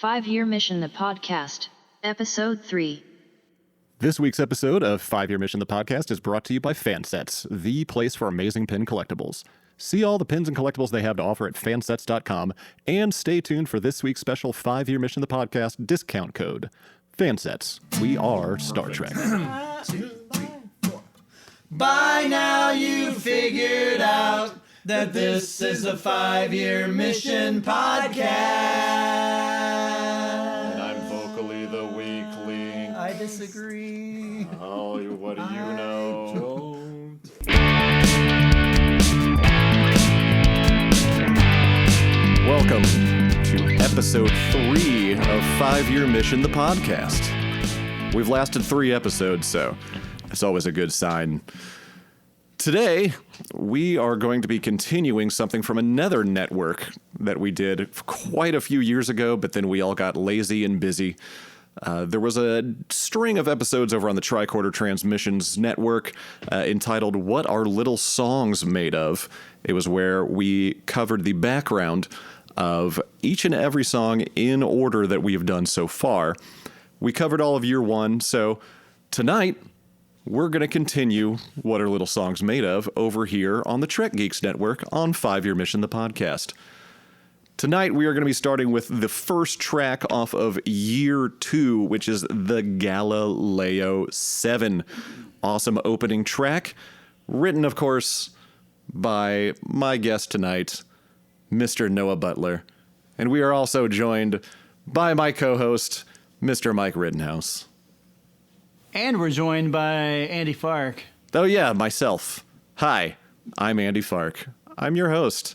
5-Year Mission, the podcast, Episode 3. This week's episode of 5-Year Mission, the podcast, is brought to you by Fansets, the place for amazing pin collectibles. See all the pins and collectibles they have to offer at fansets.com, and stay tuned for this week's special 5-Year Mission, the podcast discount code. Fansets, we are Star Trek. 2, 3, 4. By now you figured out that this is a 5-Year Mission podcast. And I'm vocally the weakling. I disagree. Oh, what do you know? Welcome to episode 3 of 5-Year Mission, the podcast. We've lasted 3 episodes, so it's always a good sign. Today, we are going to be continuing something from another network that we did quite a few years ago, but then we all got lazy and busy. There was a string of episodes over on the Tricorder Transmissions Network entitled What Are Little Songs Made Of? It was where we covered the background of each and every song in order that we have done so far. We covered all of year 1, so tonight we're going to continue What Are Little Songs Made Of over here on the Trek Geeks Network on 5-Year Mission, the podcast. Tonight, we are going to be starting with the first track off of year 2, which is the Galileo 7. Awesome opening track, written, of course, by my guest tonight, Mr. Noah Butler. And we are also joined by my co-host, Mr. Mike Rittenhouse. And we're joined by Andy Fark. Oh yeah, myself. Hi, I'm Andy Fark. I'm your host.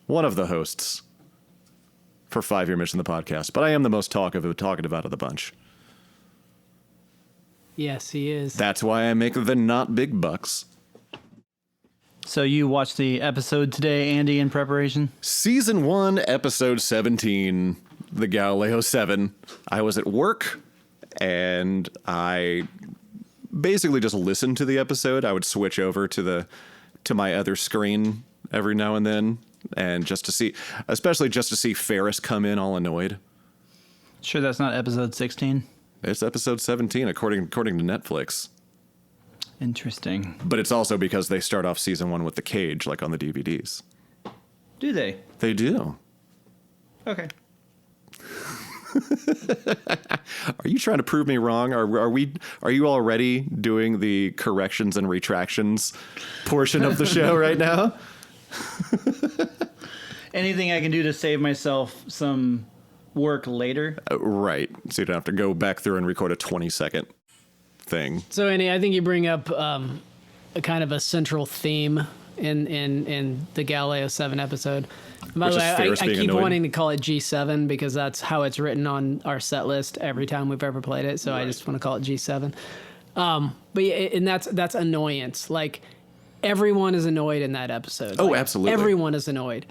One of the hosts for 5-Year Mission, the podcast. But I am the most talkative out of the bunch. Yes, he is. That's why I make the not big bucks. So you watched the episode today, Andy, in preparation? Season 1, episode 17, the Galileo 7. I was at work, and I basically just listened to the episode. I would switch over to my other screen every now and then, and just to see Ferris come in all annoyed. Sure that's not episode 16? It's episode 17, according to Netflix. Interesting. But it's also because they start off season 1 with the cage, like on the DVDs. Do they? They do. Okay. Are you trying to prove me wrong? Are you already doing the corrections and retractions portion of the show right now? Anything I can do to save myself some work later? Right. So you don't have to go back through and record a 20-second thing. So, Andy, I think you bring up a kind of a central theme in the Galileo 7 episode. By the way, I keep wanting to call it G7 because that's how it's written on our set list every time we've ever played it. So right. I just want to call it G7. But yeah, and that's annoyance. Like, everyone is annoyed in that episode. Oh, like, absolutely. Everyone is annoyed.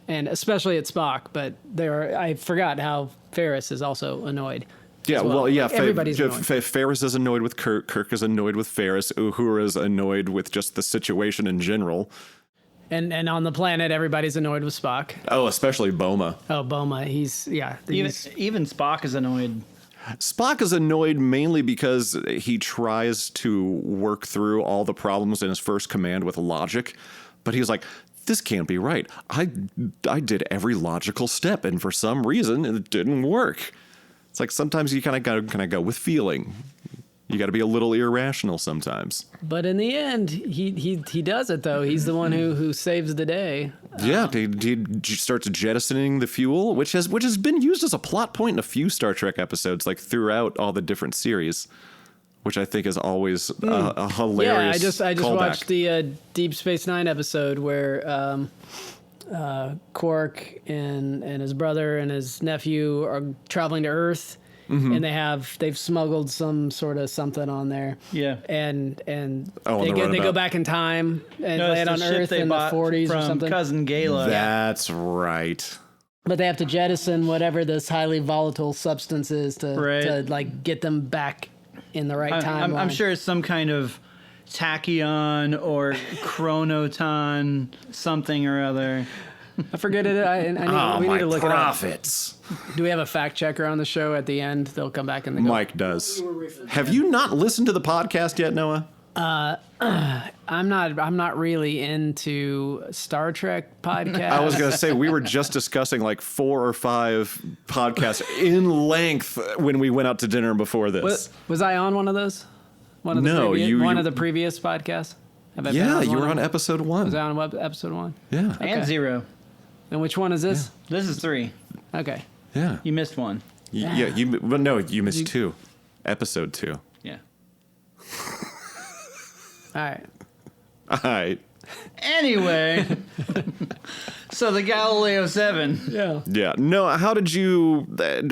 And especially at Spock, but I forgot how Ferris is also annoyed. Yeah, well, yeah. Everybody's annoyed. Ferris is annoyed with Kirk. Kirk is annoyed with Ferris. Uhura is annoyed with just the situation in general. And on the planet, everybody's annoyed with Spock. Oh, especially Boma. Oh, Boma. Even Spock is annoyed. Spock is annoyed mainly because he tries to work through all the problems in his first command with logic, but he's like, this can't be right. I did every logical step, and for some reason, it didn't work. It's like sometimes you kind of go with feeling. You got to be a little irrational sometimes. But in the end, he does it though. He's the one who saves the day. Yeah, he starts jettisoning the fuel, which has been used as a plot point in a few Star Trek episodes, like throughout all the different series, which I think is always a hilarious. Yeah, I just callback. watched the Deep Space Nine episode where Quark and his brother and his nephew are traveling to Earth. Mm-hmm. And they've smuggled some sort of something on there. Yeah. And they go back in time and land on Earth in the 40s or something. Cousin Gala. That's right. But they have to jettison whatever this highly volatile substance is to like get them back in the right time. I'm sure it's some kind of tachyon or chronoton something or other. I forget it. We need to look profits. it up. Do we have a fact checker on the show at the end? They'll come back and they go, Mike does. Have you not listened to the podcast yet, Noah? I'm not really into Star Trek podcasts. I was going to say, we were just discussing like 4 or 5 podcasts in length when we went out to dinner before this. Was I on one of those? One of the previous podcasts? Yeah, you were on episode 1. Was I on episode 1? Yeah. Okay. And 0. And which one is this? Yeah. This is 3. Okay. Yeah. You missed 1. You missed 2. Episode 2. Yeah. All right. Anyway, so the Galileo 7. Yeah. Yeah. No, how did you...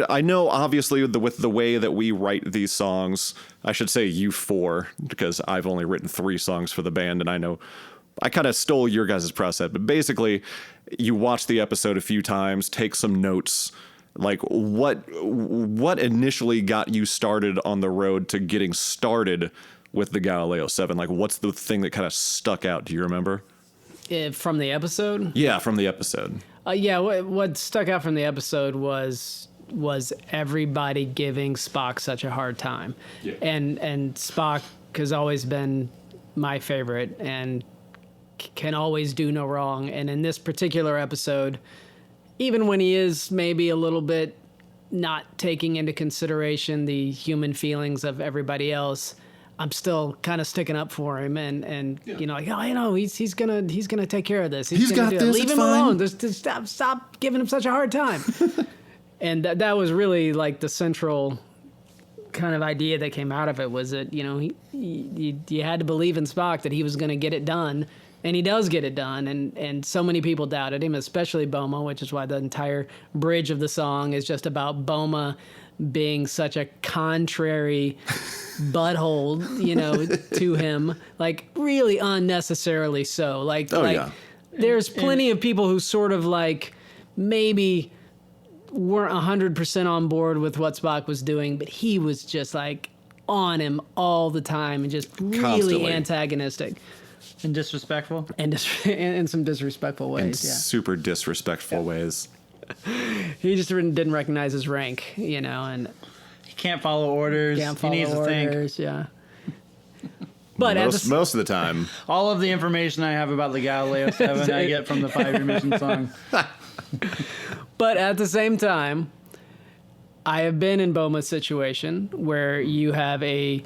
I know, obviously, with the way that we write these songs, I should say you 4, because I've only written 3 songs for the band, and I know I kind of stole your guys' process, but basically, you watch the episode a few times, take some notes. Like, what initially got you started on the road to getting started with the Galileo 7? Like, what's the thing that kind of stuck out? Do you remember? From the episode? Yeah, from the episode. What stuck out from the episode was everybody giving Spock such a hard time. Yeah. And Spock has always been my favorite and can always do no wrong. And in this particular episode, even when he is maybe a little bit not taking into consideration the human feelings of everybody else, I'm still kind of sticking up for him, and you know, like, he's gonna take care of this. He's got this. Leave him alone. Just stop giving him such a hard time. And that was really like the central kind of idea that came out of it, was that, you know, you had to believe in Spock that he was going to get it done, and he does get it done. And so many people doubted him, especially Boma, which is why the entire bridge of the song is just about Boma being such a contrary butthole, you know, to him, like really unnecessarily so. There's plenty of people who sort of like maybe weren't 100% on board with what Spock was doing, but he was just like on him all the time and just really constantly antagonistic. And disrespectful? And in some disrespectful ways, in super disrespectful ways. He just didn't recognize his rank, you know, and he can't follow orders. He needs to think. Yeah. But most of the time, all of the information I have about the Galileo 7 I get from the 5-Year Mission song. But at the same time, I have been in Boma's situation where you have a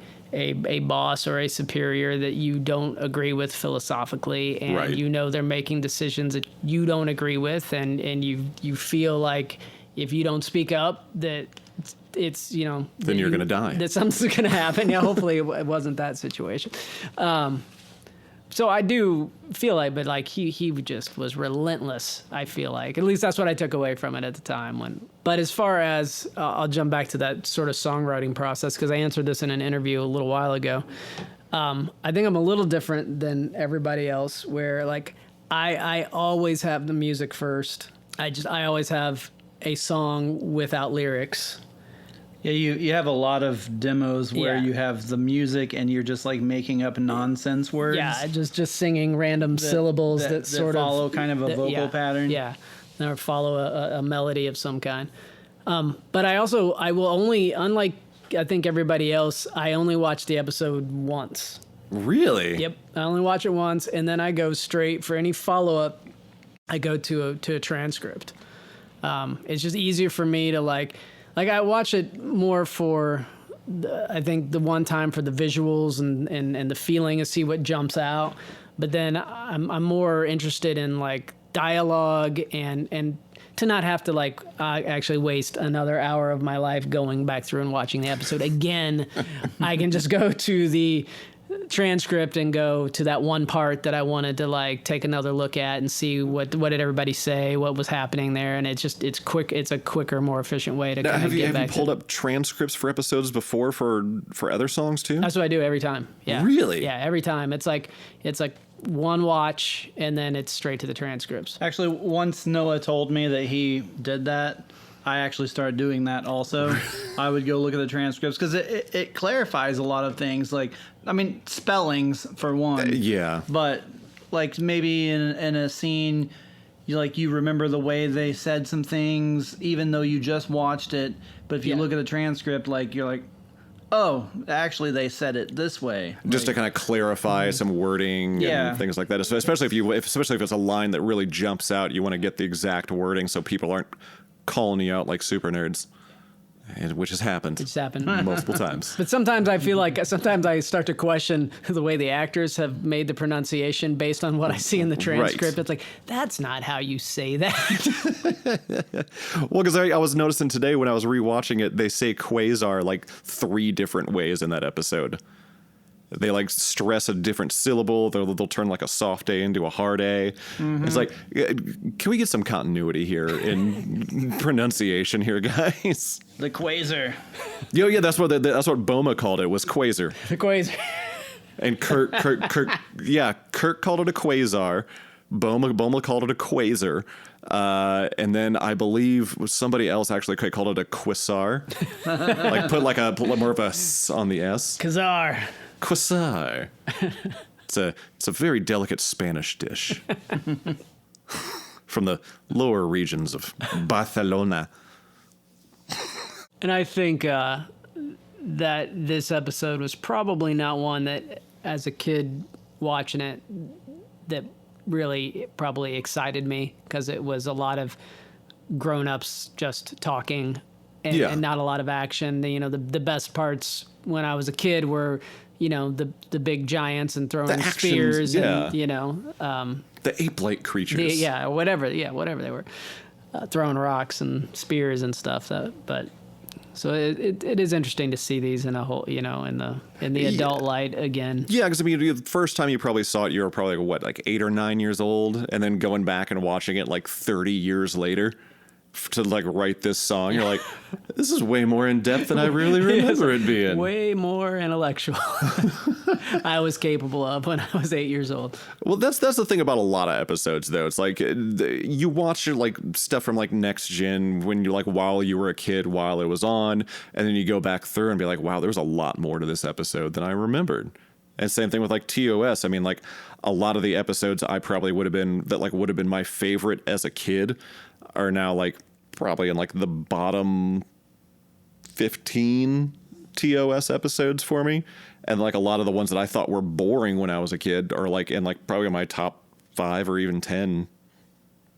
boss or a superior that you don't agree with philosophically, and you know they're making decisions that you don't agree with, and you feel like if you don't speak up that it's, you know, then you're going to die. That something's going to happen. Yeah, hopefully it wasn't that situation. So I do feel like, but like he just was relentless. I feel like, at least that's what I took away from it at the time. But as far as I'll jump back to that sort of songwriting process, because I answered this in an interview a little while ago. I think I'm a little different than everybody else, where like I always have the music first. I always have a song without lyrics. Yeah, you have a lot of demos where you have the music and you're just like making up nonsense words. Yeah, just singing random syllables that sort of follow kind of a vocal pattern. Yeah, or follow a melody of some kind. But I will only, unlike I think everybody else, I only watch the episode once. Really? Yep, I only watch it once, and then I go straight for any follow-up. I go to a transcript. It's just easier for me to like I watch it more for, I think, the one time for the visuals and the feeling and see what jumps out. But then I'm more interested in like dialogue and to not have to like actually waste another hour of my life going back through and watching the episode again. I can just go to the transcript and go to that one part that I wanted to like take another look at and see what did everybody say, what was happening there, and it's quick. It's a quicker, more efficient way to kind of get back. Have you pulled up transcripts for episodes before for other songs too? That's what I do every time. Yeah. Really? Yeah, every time. It's like one watch and then it's straight to the transcripts. Actually, once Noah told me that he did that, I actually started doing that also. I would go look at the transcripts because it clarifies a lot of things. Like, I mean, spellings for one. Yeah. But like maybe in a scene, you remember the way they said some things, even though you just watched it. But if you look at the transcript, like you're like, oh, actually they said it this way. Just to kind of clarify some wording and things like that. Especially if it's a line that really jumps out, you want to get the exact wording so people aren't calling you out like super nerds. Which has happened. It's happened multiple times. But sometimes I feel like I start to question the way the actors have made the pronunciation based on what I see in the transcript. Right. It's like, that's not how you say that. Well, because I was noticing today when I was rewatching it, they say quasar like 3 different ways in that episode. They like stress a different syllable. They'll turn like a soft A into a hard A. Mm-hmm. It's like, can we get some continuity here in pronunciation here, guys? The quasar. Yeah, that's what Boma called it, was quasar. The quasar. And Kirk called it a quasar. Boma called it a quasar. And then I believe somebody else actually called it a quasar. Like put more of a S on the S. Quasar. Quasar. It's a very delicate Spanish dish from the lower regions of Barcelona. And I think that this episode was probably not one that, as a kid watching it, that really probably excited me, because it was a lot of grown-ups just talking and not a lot of action. The best parts when I was a kid were, the big giants and throwing spears and, the ape-like creatures. Whatever they were. Throwing rocks and spears and stuff. So it is interesting to see these in a whole, in the adult light again. Yeah, because the first time you probably saw it, you were probably like 8 or 9 years old, and then going back and watching it like 30 years later to like write this song, you're like, this is way more in depth than I really remember it being. Way more intellectual. I was capable of when I was 8 years old. Well, that's the thing about a lot of episodes, though. It's like you watch like stuff from like Next Gen when you like while you were a kid, while it was on, and then you go back through and be like, wow, there's a lot more to this episode than I remembered. And same thing with like TOS. I mean, like a lot of the episodes I probably would have been my favorite as a kid are now like probably in like the bottom 15 TOS episodes for me. And like a lot of the ones that I thought were boring when I was a kid are like in like probably my top 5 or even 10.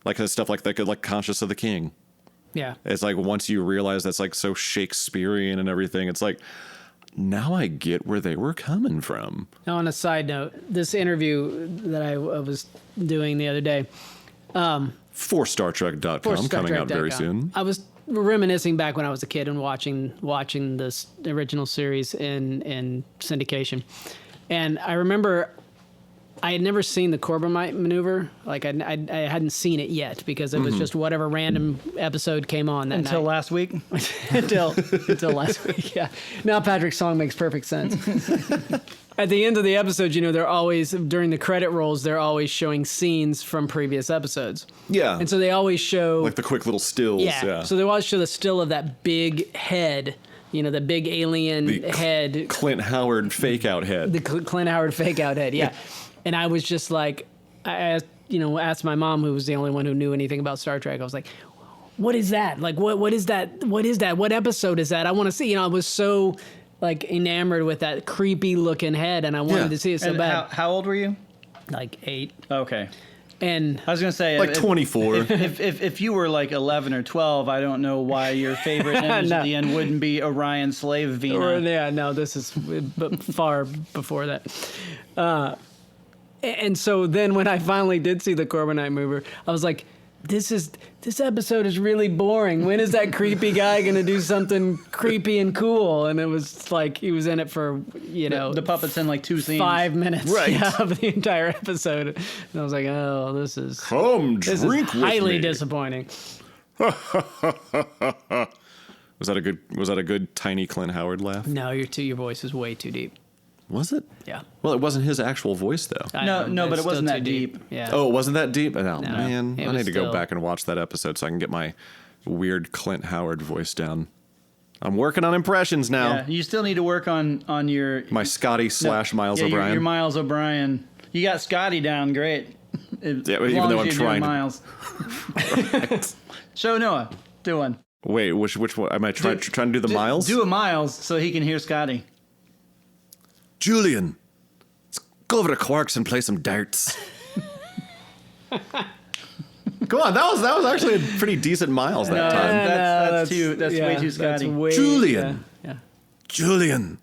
Like stuff like that, like Conscious of the King. Yeah. It's like once you realize that's like so Shakespearean and everything, it's like, now I get where they were coming from. Now, on a side note, this interview that I was doing the other day, for StarTrek.com, coming out very soon. I was reminiscing back when I was a kid and watching this original series in syndication, and I remember I had never seen the Corbomite maneuver. Like I hadn't seen it yet because it was just whatever random episode came on that until night. Last week. until last week. Yeah. Now Patrick's song makes perfect sense. At the end of the episode, they're always, during the credit rolls, they're always showing scenes from previous episodes. Yeah. And so they always show... like the quick little stills. Yeah. So they always show the still of that big head, the big alien head. Clint Howard fake-out head. The Clint Howard fake-out head, yeah. And I was just like, I asked my mom, who was the only one who knew anything about Star Trek. I was like, what is that? Like, what is that? What is that? What episode is that? I want to see. I was so... like enamored with that creepy looking head, and I wanted to see it so bad. How old were you? Like 8. Okay. And I was gonna say like 24. If you were like 11 or 12, I don't know why your favorite image at the end wouldn't be Orion Slave Vina. This is far before that. And so then when I finally did see the Corbomite mover, I was like, this episode is really boring. When is that creepy guy going to do something creepy and cool? And it was like he was in it for, the puppet's in like 2 scenes. 5 minutes of the entire episode. And I was like, oh, this is highly disappointing. Was that a good tiny Clint Howard laugh? No, your voice is way too deep. Was it? Yeah. Well, it wasn't his actual voice, though. No, but it wasn't that deep. Yeah. Oh, it wasn't that deep? Oh, no, man. I need to go still... back and watch that episode so I can get my weird Clint Howard voice down. I'm working on impressions now. Yeah, you still need to work on your... my Scotty / Miles O'Brien. Your Miles O'Brien. You got Scotty down, great. even though I'm trying miles. Show Noah. Do one. Wait, which one? Am I trying to do the miles? Do a miles so he can hear Scotty. Julian, let's go over to Quark's and play some darts. Come on, that was actually a pretty decent miles that time. That's way too Scotty. Julian. Yeah. Julian.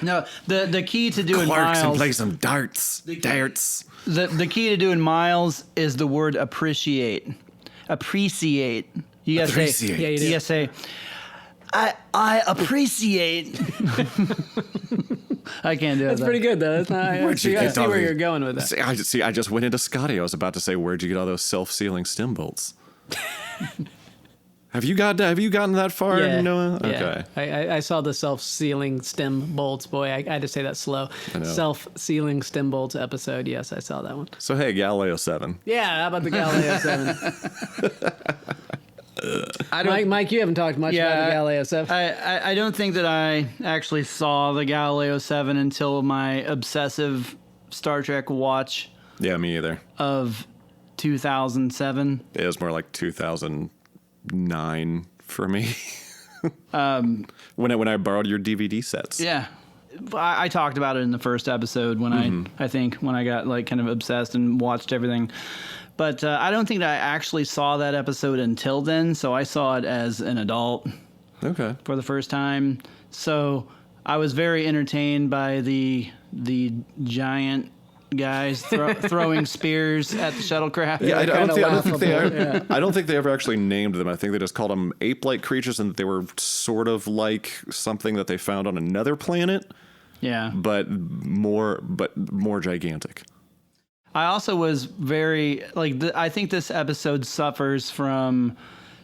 No, the key to doing Quarks miles. and play some darts. Darts. The key to doing miles is the word appreciate. Appreciate. You gotta Appreciate. say. Yeah, you do. You gotta say. I appreciate. I can't do it. That's pretty good though. That's not, I see where you're going with that. I just went into Scotty. I was about to say, where'd you get all those self-sealing stem bolts? Have you gotten that far, Yeah. Noah? Yeah. Okay. I saw the self-sealing stem bolts. Boy, I had to say that slow. I know. Self-sealing stem bolts episode. Yes, I saw that one. So hey, Galileo 7. Yeah, how about the Galileo 7? Mike, you haven't talked much about the Galileo 7. I don't think that I actually saw the Galileo 7 until my obsessive Star Trek watch Yeah, me either. of 2007. It was more like 2009 for me. When I borrowed your DVD sets. Yeah. I talked about it in the first episode when I think when I got like kind of obsessed and watched everything. But I don't think that I actually saw that episode until then. So I saw it as an adult Okay. for the first time. So I was very entertained by the giant guys throwing spears at the shuttlecraft. Yeah, I don't think they laughable, ever, I don't think they ever actually named them. I think they just called them ape-like creatures, and they were sort of like something that they found on another planet, Yeah. but more gigantic. I also was very I think this episode suffers from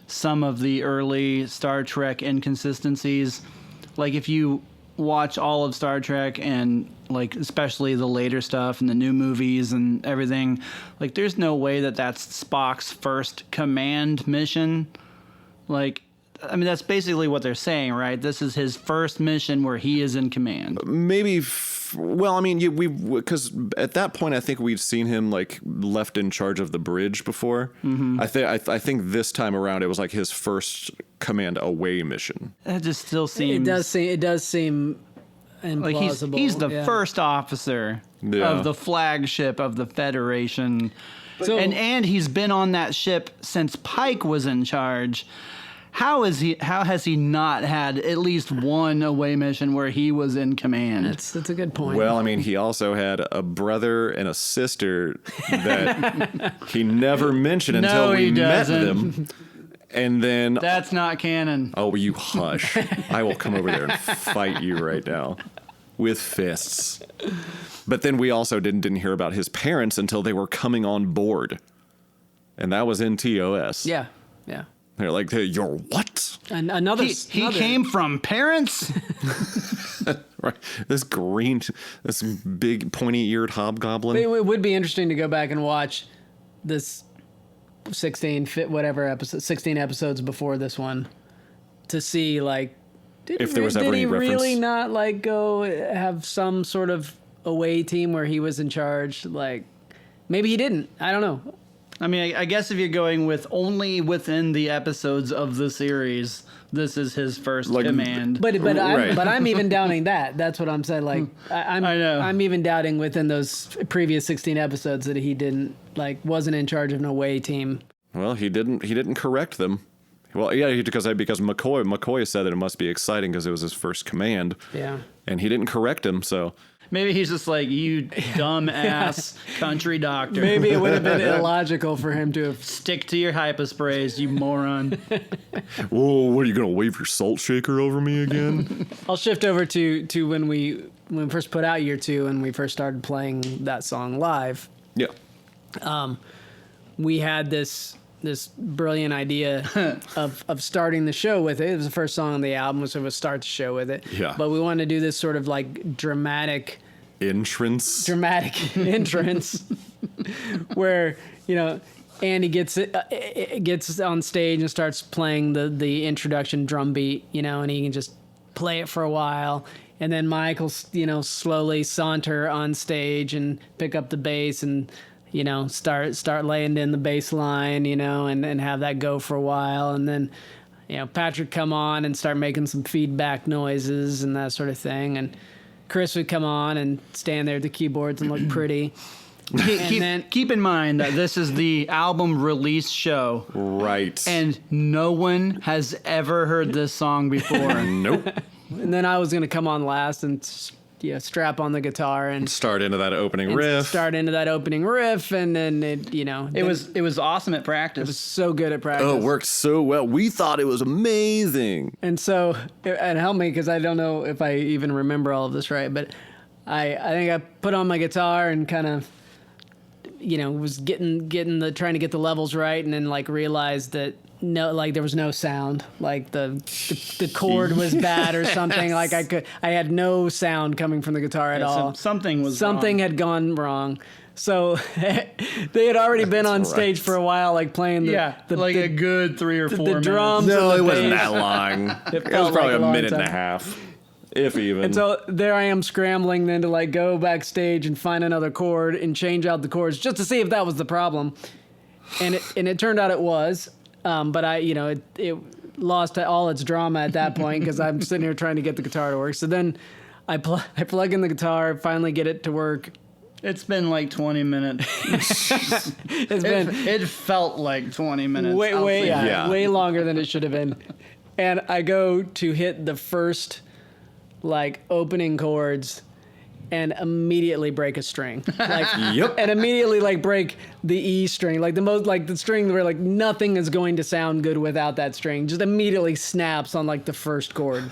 some of the early Star Trek inconsistencies. Like if you watch all of Star Trek and like especially the later stuff and the new movies and everything, like there's no way that that's Spock's first command mission. Like I mean that's basically what they're saying, right? This is his first mission where he is in command. Maybe. Well, I mean, because at that point, I think we'd seen him like left in charge of the bridge before. Mm-hmm. I think this time around, it was like his first command away mission. That just still seems. It does seem implausible. Like he's the first officer of the flagship of the Federation. So- and he's been on that ship since Pike was in charge. How has he not had at least one away mission where he was in command? That's a good point. Well, I mean, he also had a brother and a sister that he never mentioned until we met them. And then... That's not canon. Oh, you hush. I will come over there and fight you right now. With fists. But then we also didn't hear about his parents until they were coming on board. And that was in TOS. Yeah. They're like, hey, you're what? And He came from parents? Right. This big pointy-eared hobgoblin. It would be interesting to go back and watch this 16 episodes before this one to see like If there was ever any reference. Did he really not like go have some sort of away team where he was in charge? Like maybe he didn't. I don't know. I mean, I guess if you're going with only within the episodes of the series, this is his first command. But Right. I'm even doubting that. That's what I'm saying. Like I know. I'm even doubting within those previous 16 episodes that he wasn't in charge of an away team. Well, he didn't correct them. Well, yeah, because McCoy said that it must be exciting because it was his first command. Yeah. And he didn't correct him, so. Maybe he's just like, you dumb ass country doctor. Maybe it would have been illogical for him to have. Stick to your hyposprays, you moron. Whoa, what are you going to wave your salt shaker over me again? I'll shift over to when we first put out year 2 and we first started playing that song live. Yeah. We had this brilliant idea of starting the show with it. It was the first song on the album, so we'll start the show with it. Yeah. But we wanted to do this sort of like dramatic Entrance. entrance where, Andy gets on stage and starts playing the introduction drum beat, and he can just play it for a while. And then Michael, slowly saunter on stage and pick up the bass and, start laying in the bass line, and have that go for a while. And then, Patrick come on and start making some feedback noises and that sort of thing. And Chris would come on and stand there at the keyboards and look pretty. Keep in mind that this is the album release show. Right. And no one has ever heard this song before. Nope. And then I was going to come on last and strap on the guitar and start into that opening riff. And then it was awesome at practice. It was so good at practice. Oh, it worked so well. We thought it was amazing. And so it helped me because I don't know if I even remember all of this right, but I think I put on my guitar and kind of was trying to get the levels right, and then realized that there was no sound, the chord was bad or something. I had no sound coming from the guitar at all. Something had gone wrong. So they had already been on stage for a while, playing a good 3 or 4 minutes. drums. No, it wasn't that long. It was probably a minute and a half. If even. And so there I am scrambling then to go backstage and find another chord and change out the chords just to see if that was the problem. And it turned out it was. But it lost all its drama at that point because I'm sitting here trying to get the guitar to work. So then I plug in the guitar, finally get it to work. It's been 20 minutes. It felt like 20 minutes. Way longer than it should have been. And I go to hit the first opening chords and immediately break a string. Yep. And immediately break the E string. The string where nothing is going to sound good without that string. Just immediately snaps on the first chord.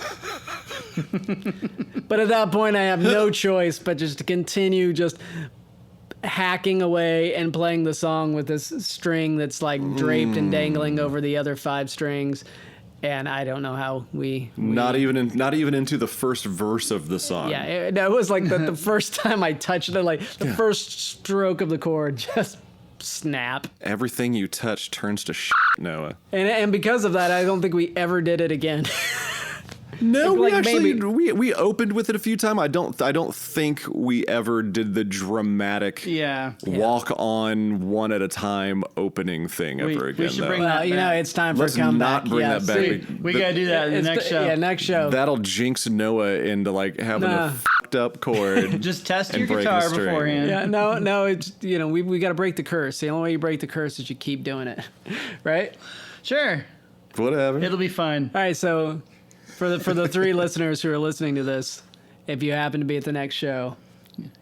But at that point I have no choice but just to continue just hacking away and playing the song with this string that's draped and dangling over the other 5 strings. And I don't know how we not even into the first verse of the song. Yeah, it was the first time I touched it, the first stroke of the chord just snap. Everything you touch turns to shit, Noah. And because of that, I don't think we ever did it again. No, we opened with it a few times. I don't think we ever did the dramatic walk on one at a time opening thing ever again. We should bring that back. It's time for Let's a comeback. not bring that back. We gotta do that in the next show. Yeah, next show. That'll jinx Noah into having a fucked up chord. Just test your guitar beforehand. Yeah, no, it's we got to break the curse. The only way you break the curse is you keep doing it, right? Sure. Whatever. It'll be fun. All right, so. For the 3 listeners who are listening to this, if you happen to be at the next show,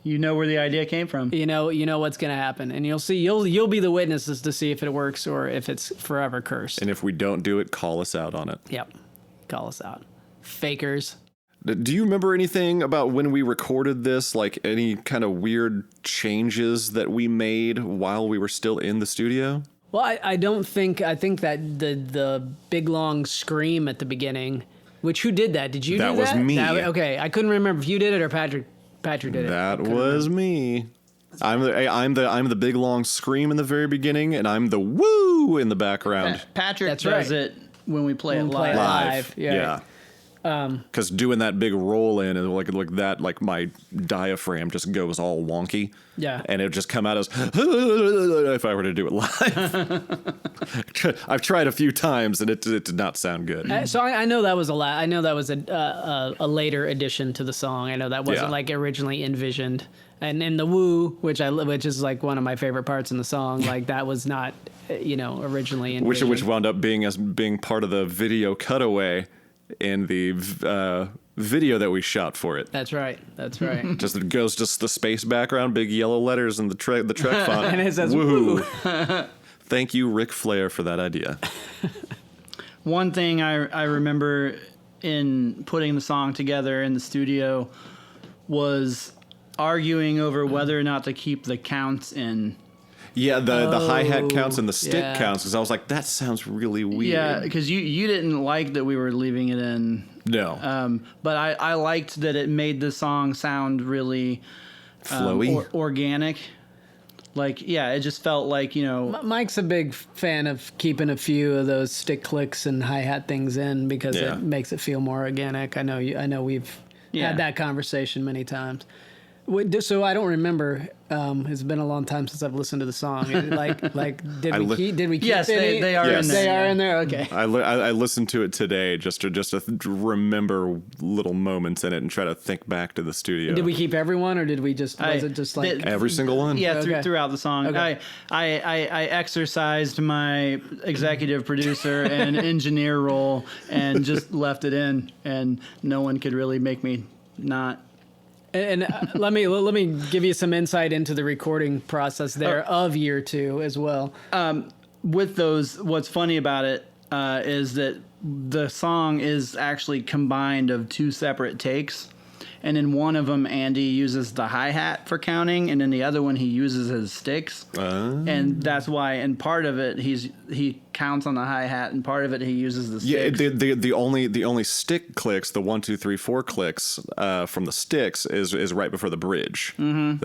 you know where the idea came from. You know what's going to happen, and you'll be the witnesses to see if it works or if it's forever cursed. And if we don't do it, call us out on it. Yep, call us out, fakers. Do you remember anything about when we recorded this? Any kind of weird changes that we made while we were still in the studio? Well, I don't think. I think that the big long scream at the beginning. Which, who did that? Did you do that? That was me. Okay, I couldn't remember if you did it or Patrick did it. That was me. I'm the big long scream in the very beginning, and I'm the woo in the background. Patrick does it when we play it live. Yeah. Because doing that big roll in and my diaphragm just goes all wonky. Yeah. And it would just come out as if I were to do it live. I've tried a few times and it did not sound good. So I know that was I know that was a later addition to the song. I know that wasn't originally envisioned. And in the woo, which is one of my favorite parts in the song, that was not originally envisioned. Which wound up being part of the video cutaway in the video that we shot for it. That's right. It goes the space background, big yellow letters in the Trek font. And it says woo. Thank you, Ric Flair, for that idea. One thing I remember in putting the song together in the studio was arguing over whether or not to keep the counts in. Yeah, the hi-hat counts and the stick counts, because I was like, that sounds really weird. Yeah, because you didn't like that we were leaving it in. No. But I liked that it made the song sound really flowy, organic. It just felt like, Mike's a big fan of keeping a few of those stick clicks and hi-hat things in because it makes it feel more organic. I know we've had that conversation many times. So I don't remember. It's been a long time since I've listened to the song. Did we keep Yes, any? they are Yes. in there. They are in there. Okay. I listened to it today just to remember little moments in it and try to think back to the studio. Did we keep everyone, or did we just? Was it just like Every single one? Yeah, Okay. throughout the song. Okay. I exercised my executive producer and engineer role and just left it in, and no one could really make me not. And let me give you some insight into the recording process there of year 2 as well. With those, what's funny about it is that the song is actually combined of 2 separate takes. And in one of them, Andy uses the hi-hat for counting, and in the other one, he uses his sticks. And that's why, in part of it, he counts on the hi-hat, and part of it, he uses the sticks. Yeah, the only stick clicks, the 1, 2, 3, 4 clicks from the sticks is right before the bridge. Mm-hmm.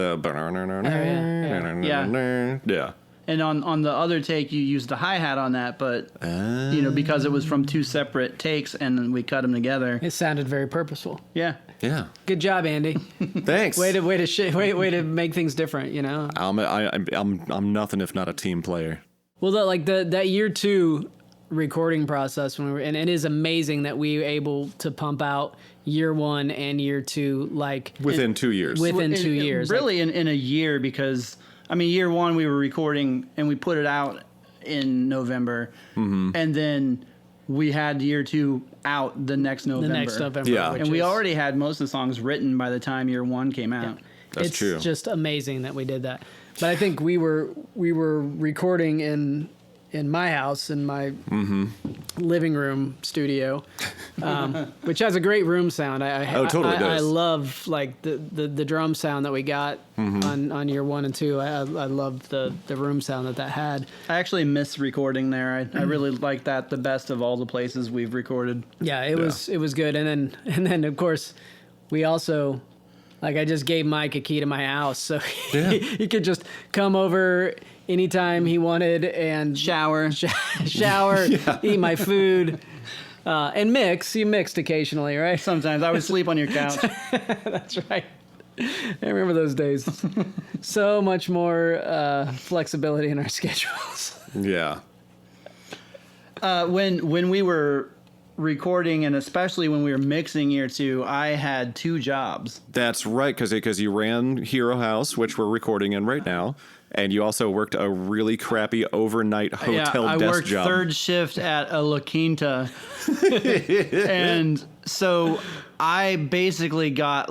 Yeah. And on the other take, you use the hi-hat on that, but because it was from 2 separate takes, and then we cut them together. It sounded very purposeful. Yeah. Yeah. Good job, Andy. Thanks. way to make things different. I'm nothing if not a team player. Well, that year 2 recording process and it is amazing that we were able to pump out year 1 and year 2 within 2 years. Within 2 years, really in a year, because year 1 we were recording and we put it out in November, and then we had year 2 out the next November. Yeah. And we already had most of the songs written by the time year 1 came out. Yeah. That's true. It's just amazing that we did that. But I think we were recording in my house, in my living room studio, which has a great room sound. Totally does. I love the drum sound that we got on year 1 and 2. I love the room sound that had. I actually miss recording there. I really like that the best of all the places we've recorded. Yeah, it was good. And then of course we also, I just gave Mike a key to my house, so he could just come over anytime he wanted and Shower. Eat my food, and mix. You mixed occasionally, right? Sometimes I would sleep on your couch. That's right. I remember those days. So much more flexibility in our schedules. Yeah. When we were recording, and especially when we were mixing year 2, I had 2 jobs. That's right, because you ran Hero House, which we're recording in right now, and you also worked a really crappy overnight hotel I desk worked job. 3rd shift at a La Quinta, and so I basically got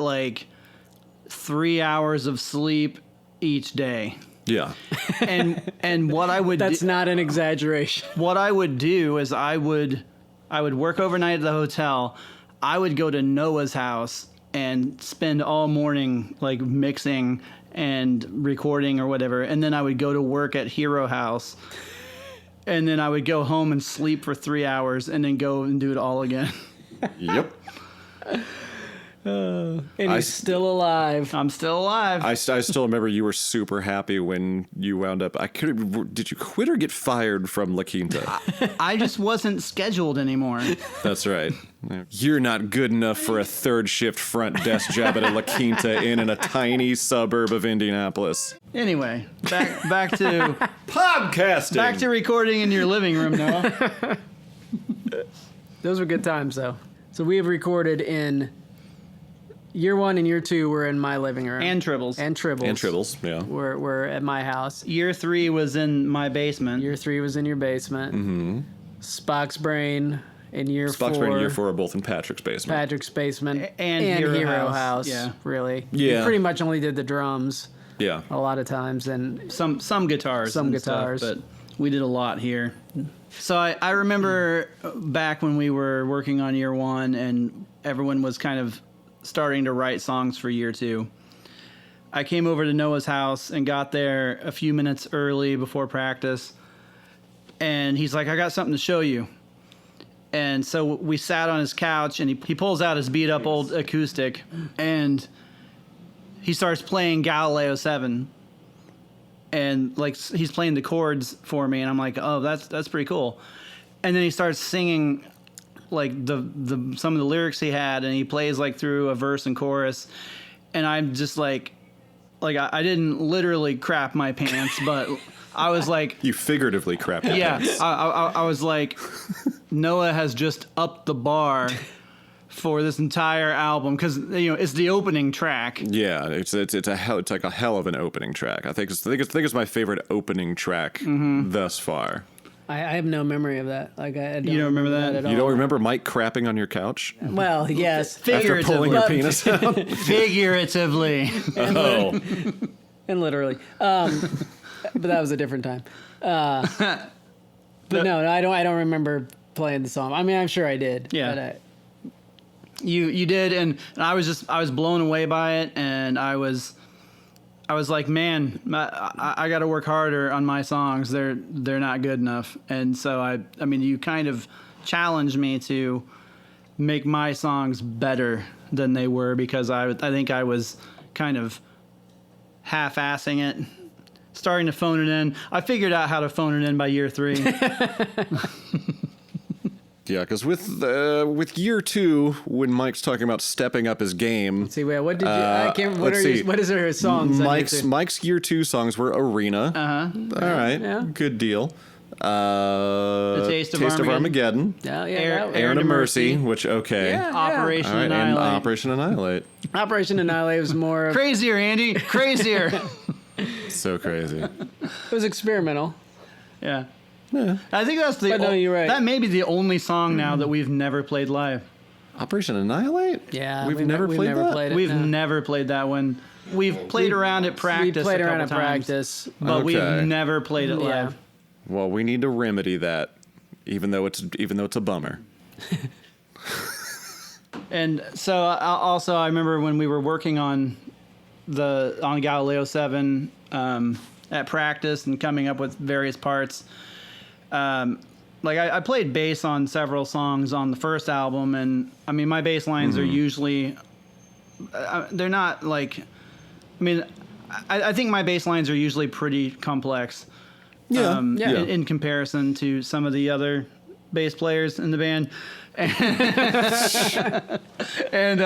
3 hours of sleep each day. Yeah. And what I would That's not an exaggeration. What I would do is I would work overnight at the hotel. I would go to Noah's house and spend all morning mixing and recording or whatever, and then I would go to work at Hero House, and then I would go home and sleep for 3 hours, and then go and do it all again. Yep. And he's still alive. I'm still alive. I still remember you were super happy when you wound up. Did you quit or get fired from La Quinta? I just wasn't scheduled anymore. That's right. You're not good enough for a 3rd shift front desk job at a La Quinta in a tiny suburb of Indianapolis. Anyway, back to Podcasting. back to recording in your living room, Noah. Those were good times, though. So we have recorded in year 1 and year 2 were in my living room. And Tribbles. And Tribbles. Yeah. Were at my house. Year 3 was in my basement. Year 3 was in your basement. Mm-hmm. Spock's Brain in year 4. Spock's Brain and year 4 are both in Patrick's basement. Patrick's basement. And Hero House. Yeah. Really. Yeah. We pretty much only did the drums. Yeah. A lot of times. And Some guitars. Some and guitars. Stuff, but we did a lot here. So I remember back when we were working on year 1 and everyone was kind of starting to write songs for year 2. I came over to Noah's house and got there a few minutes early before practice. And he's like, I got something to show you. And so we sat on his couch and he pulls out his beat up old acoustic and he starts playing Galileo 7. And he's playing the chords for me and I'm like, oh, that's pretty cool. And then he starts singing some of the lyrics he had, and he plays through a verse and chorus, and I'm just like I didn't literally crap my pants, but I was like, You figuratively crapped your pants. I was like, Noah has just upped the bar for this entire album because it's the opening track. Yeah, it's like a hell of an opening track. I think it's my favorite opening track thus far. I have no memory of that. Like I don't You don't remember that? at all. You don't remember Mike crapping on your couch Well, yes, after pulling your penis out? Figuratively. Oh, and literally. But that was a different time. But no, I don't remember playing the song. I mean, I'm sure I did. Yeah. But You did, and I was blown away by it, and I was like, man, I got to work harder on my songs. They're not good enough, and so I mean, you kind of challenged me to make my songs better than they were because I think I was kind of half-assing it, starting to phone it in. I figured out how to phone it in by year 3. yeah, because with year 2, when Mike's talking about stepping up his game. see, wait, what did you? I can't. What are your songs? Mike's year 2 songs were Arena. All right, Yeah. good deal. The Taste of Armageddon. Yeah, Aaron of Mercy, which okay. Yeah. Operation All right, and Annihilate. Operation Annihilate. Operation Annihilate was more. Crazier, Andy. Crazier. So crazy. It was experimental. Yeah. I think that's But no, you're right. That may be the only song now that we've never played live. Operation Annihilate? Yeah, We've never played that? played it. We've no. never played that one. We've played around at practice. We played a around couple at times, practice. but Okay. we've never played it Yeah. live. Well, we need to remedy that, even though it's a bummer. And so I remember when we were working on Galileo 7 at practice and coming up with various parts. Like I played bass on several songs on the first album, and I mean my bass lines are usually they're not like. I mean, I think my bass lines are usually pretty complex. Yeah. In comparison to some of the other bass players in the band. And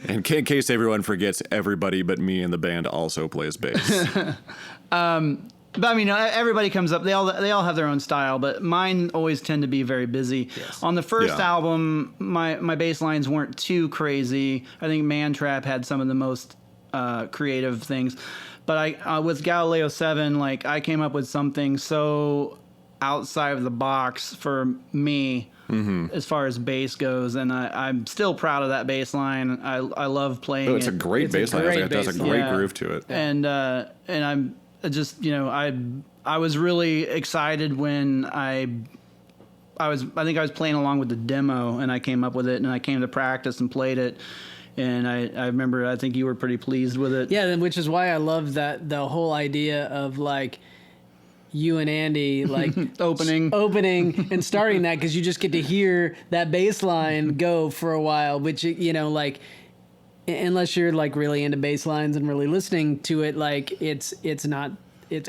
In case everyone forgets, everybody but me in the band also plays bass. but I mean, everybody comes up. They all have their own style, but mine always tend to be very busy. Yes. On the first Yeah. album, my bass lines weren't too crazy. I think Man Trap had some of the most creative things. But with Galileo 7, like I came up with something so outside of the box for me as far as bass goes, and I'm still proud of that bass line. I love playing Oh, it's it. a great It's a bass line. great It has a bass great line. groove to it. And I'm just I was really excited when I think I was playing along with the demo and I came up with it, and I came to practice and played it. And I remember, I think you were pretty pleased with it. Yeah, which is why I love that the whole idea of like you and Andy like Opening. and starting that, because you just get to hear that bass line go for a while, which like unless you're like really into bass lines and really listening to it, like it's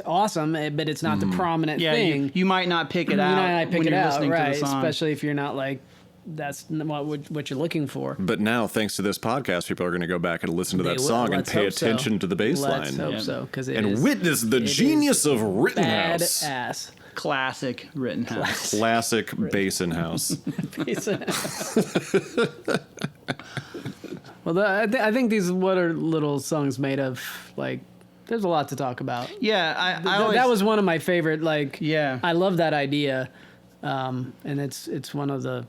awesome, but it's not the prominent Yeah, thing. you might not pick it You out might not pick when it you're out, listening right? to the song. Especially if you're not like that's what you're looking for. But now, thanks to this podcast, people are going to go back and listen to that They will. song and Let's pay hope so. attention to the bass Let's line. hope so, because And witness the genius of Rittenhouse. Badass. Classic Rittenhouse. Classic bass in house. Well, I think these what are little songs made of. Like, there's a lot to talk about. Yeah, I always, That was one of my favorite. Like, Yeah. I love that idea, and it's one of the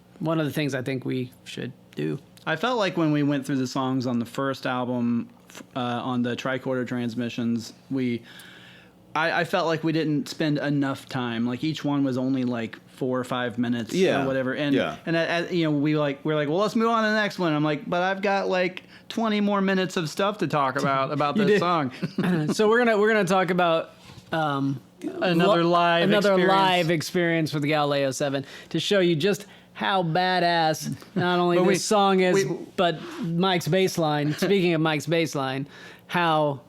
things I think we should do. I felt like when we went through the songs on the first album, on the tricorder transmissions, I felt like we didn't spend enough time. Like each one was only like 4 or 5 minutes, Yeah. or whatever. And Yeah. we're like, well, let's move on to the next one. I'm like, but I've got like 20 more minutes of stuff to talk about You this did. song. So we're gonna talk about Another live experience with Galileo 7 to show you just how badass not only But this song is, but Mike's bass line. Speaking of Mike's bass line, how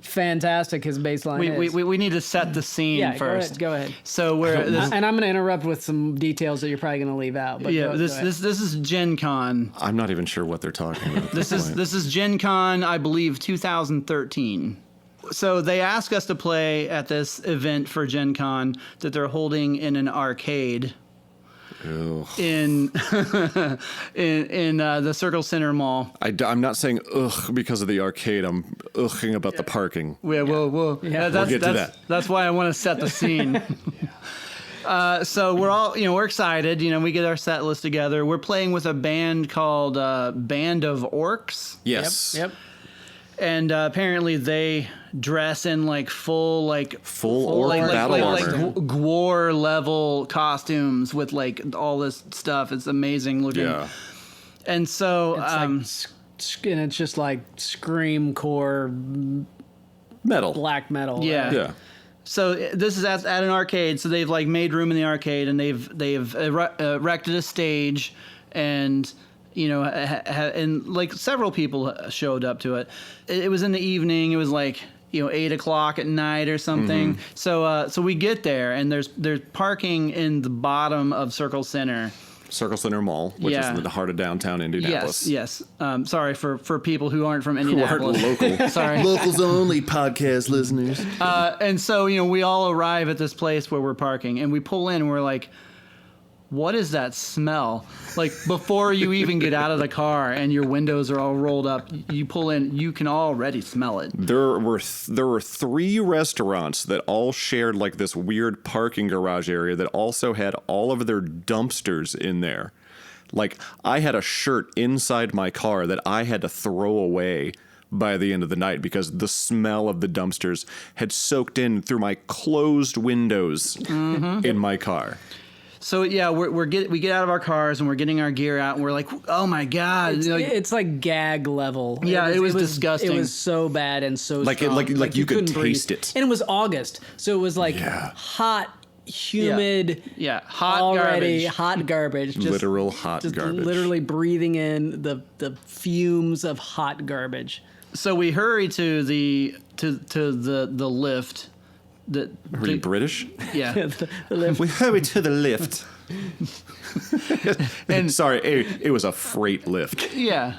fantastic his bass line is. We need to set the scene first. Go ahead. So and I'm going to interrupt with some details that you're probably going to leave out. But this is Gen Con. I'm not even sure what they're talking about. This is Gen Con, I believe, 2013. So they asked us to play at this event for Gen Con that they're holding in an arcade. Ew. In the Circle Center Mall. I'm not saying ugh because of the arcade. I'm ughing about the parking. Yeah, we'll get to that. That's why I want to set the scene. So we're all, we're excited. We get our set list together. We're playing with a band called Band of Orcs. Yes. Yep. And apparently they dress in full orc battle armor, Gwar level costumes with all this stuff. It's amazing looking. Yeah. And so and it's just like scream core metal, black metal. Yeah. Yeah. So this is at an arcade. So they've made room in the arcade, and they've erected a stage, and and several people showed up to it. It was in the evening. It was 8:00 at night or something. Mm-hmm. So we get there, and there's parking in the bottom of Circle Center Mall, which is in the heart of downtown Indianapolis. Yes. Sorry for people who aren't from Indianapolis. Who aren't local. Sorry. Locals only podcast listeners. And so, we all arrive at this place where we're parking, and we pull in, and we're like, what is that smell? Before you even get out of the car and your windows are all rolled up, you pull in, you can already smell it. There were 3 restaurants that all shared this weird parking garage area that also had all of their dumpsters in there. I had a shirt inside my car that I had to throw away by the end of the night because the smell of the dumpsters had soaked in through my closed windows in my car. So yeah, we get out of our cars and we're getting our gear out and we're like, oh my god, it's like gag level. Yeah, it was disgusting. It was so bad and so strong. Like you could taste it. And it was August, so it was hot, humid. Yeah, hot already garbage. Hot garbage. Literal hot garbage. Literally breathing in the fumes of hot garbage. So we hurry to the lift. Are you British? Yeah. The lift. We hurry to the lift. And sorry, it was a freight lift. Yeah,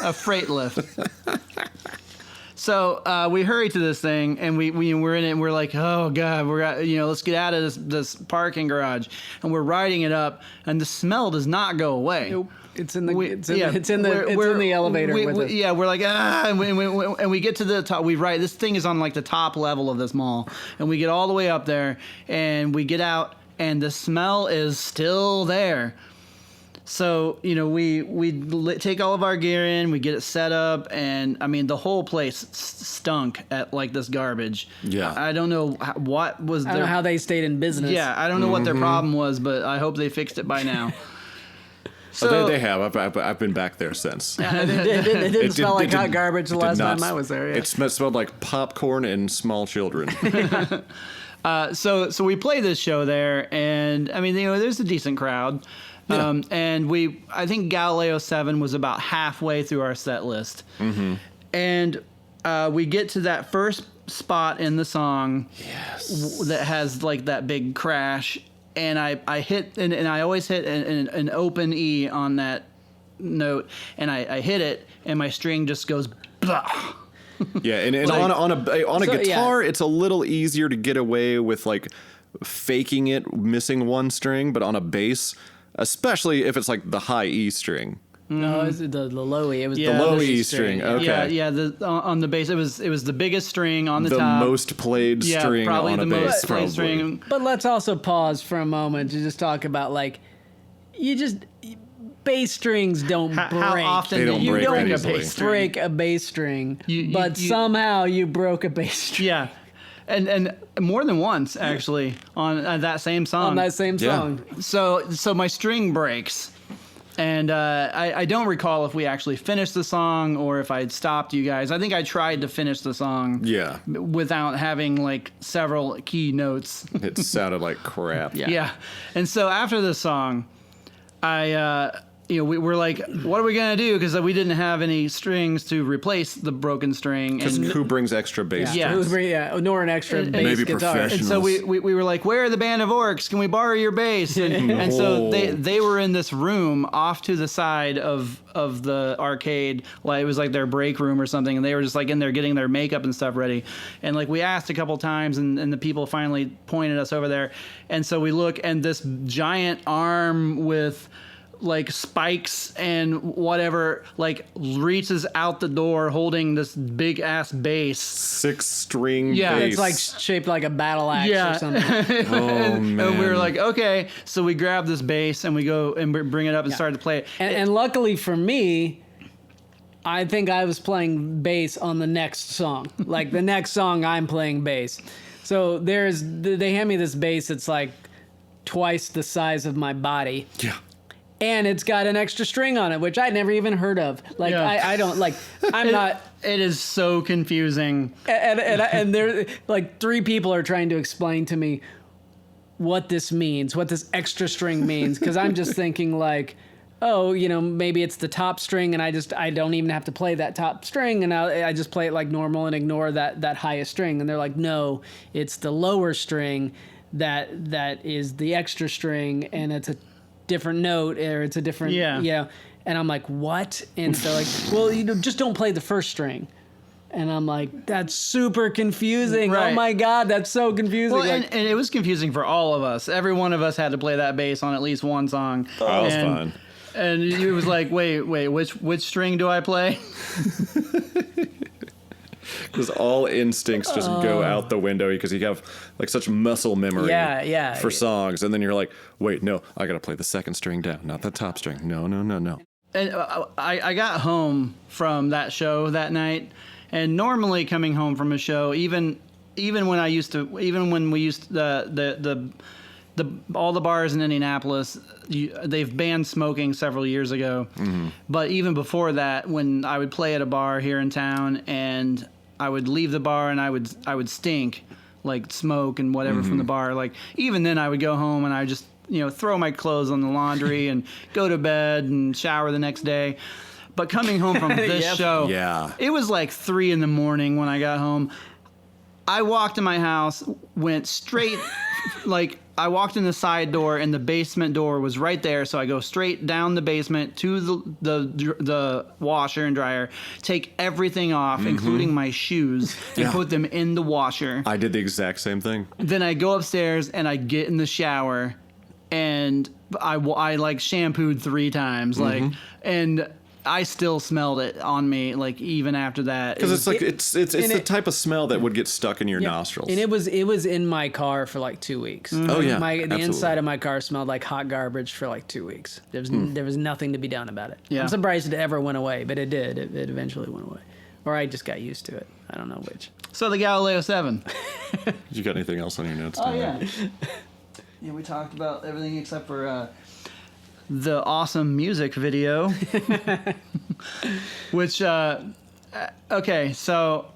a freight lift. So we hurry to this thing, and we're in it, and we're like, oh god, let's get out of this parking garage, and we're riding it up, and the smell does not go away. Nope. It's in the elevator with us. Yeah, we're like, and we get to the top. This thing is on the top level of this mall, and we get all the way up there, and we get out, and the smell is still there. So we take all of our gear in, we get it set up, and the whole place stunk at this garbage. Yeah, I don't know what was. I don't know how they stayed in business. Yeah, I don't know what their problem was, but I hope they fixed it by now. So they have. I've been back there since. It didn't smell like hot garbage the last time I was there. Yeah. It smelled like popcorn and small children. So we play this show there, and there's a decent crowd. Yeah. And I think Galileo 7 was about halfway through our set list. Mm-hmm. And we get to that first spot in the song that has that big crash. And I hit, and I always hit an open E on that note, and I hit it, and my string just goes blah. Yeah, and on a guitar, it's a little easier to get away with faking it, missing one string, but on a bass, especially if it's the high E string. No, it was the low E. It was the low E string. Okay. Yeah. On the bass, it was the biggest string on the top. The most played string on a bass, probably. String. But let's also pause for a moment to just talk about bass strings don't break. How often they don't you break don't easily. break a bass string? But somehow you broke a bass string. Yeah. And more than once actually on that same song. On that same song. So my string breaks. And I don't recall if we actually finished the song or if I had stopped you guys. I think I tried to finish the song without having several key notes. It sounded like crap. Yeah. And so after the song, I we were like, what are we going to do? Because we didn't have any strings to replace the broken string. Because who brings extra bass strings? Nor an extra bass maybe guitar. professionals. And so we were like, where are the band of orcs? Can we borrow your bass? And so they were in this room off to the side of the arcade. Like it was like their break room or something. And they were just like in there getting their makeup and stuff ready. And like we asked a couple times and the people finally pointed us over there. And so we look and this giant arm with like spikes and whatever like reaches out the door holding this big ass bass, 6-string Yeah, bass. It's like shaped like a battle axe or something. Oh man. And we were like, okay, so we grab this bass and we go and bring it up and start to play it. And luckily for me, I think I was playing bass on the next song. Like the next song, I'm playing bass. So they hand me this bass that's like twice the size of my body. Yeah. And it's got an extra string on it, which I'd never even heard of. Like I don't like. I'm not. It is so confusing. And there, like 3 people are trying to explain to me what this means, what this extra string means, because I'm just thinking like, oh, maybe it's the top string, and I don't even have to play that top string, and I just play it like normal and ignore that highest string. And they're like, no, it's the lower string that is the extra string, and it's a different note, or it's a different and I'm like, what? And they're like, well, just don't play the first string. And I'm like, that's super confusing. Right. Oh my god, that's so confusing. Well, and it was confusing for all of us. Every one of us had to play that bass on at least one song. Oh, that was fun. And it was like, wait, which string do I play? Because all instincts just go out the window because you have like such muscle memory for songs. And then you're like, wait, no, I got to play the second string down, not the top string. No. And I got home from that show that night, and normally coming home from a show, even when we used the all the bars in Indianapolis, they've banned smoking several years ago. Mm-hmm. But even before that, when I would play at a bar here in town and I would leave the bar and I would stink, like smoke and whatever from the bar. Like even then I would go home and I would just, throw my clothes on the laundry and go to bed and shower the next day. But coming home from this show, it was like 3 a.m. when I got home. I walked in my house, went straight, I walked in the side door and the basement door was right there. So I go straight down the basement to the washer and dryer, take everything off, including my shoes, and put them in the washer. I did the exact same thing. Then I go upstairs and I get in the shower, and I shampooed 3 times, and I still smelled it on me, even after that. Because it's the type of smell that would get stuck in your nostrils. And it was in my car for 2 weeks. Mm-hmm. Oh yeah, the inside of my car smelled like hot garbage for 2 weeks. There was nothing to be done about it. Yeah. I'm surprised it ever went away, but it did. It eventually went away, or I just got used to it. I don't know which. So the Galileo 7. You got anything else on your notes? Oh yeah. Yeah, we talked about everything except for the awesome music video. Which, okay, so...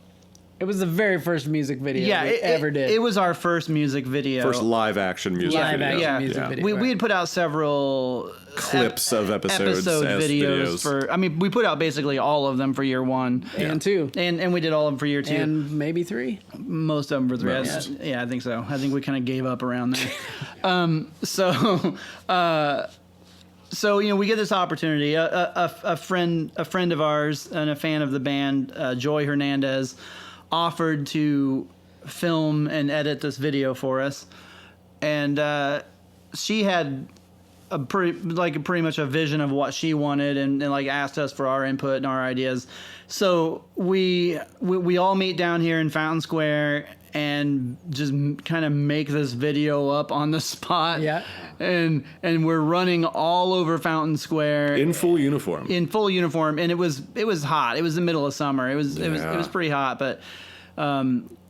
It was the very first music video we ever did. It was our first music video. First live-action music video. video. We had put out several... clips of episode videos for... I mean, we put out basically all of them for year 1. And 2. And we did all of them for year 2. And maybe 3. Most of them for 3. I think so. I think we kind of gave up around there. So we get this opportunity. A friend of ours and a fan of the band, Joy Hernandez, offered to film and edit this video for us, and she had pretty much a vision of what she wanted, and asked us for our input and our ideas. So we all meet down here in Fountain Square and just kind of make this video up on the spot. Yeah. And we're running all over Fountain Square in full uniform. And it was hot. It was the middle of summer. It was pretty hot, but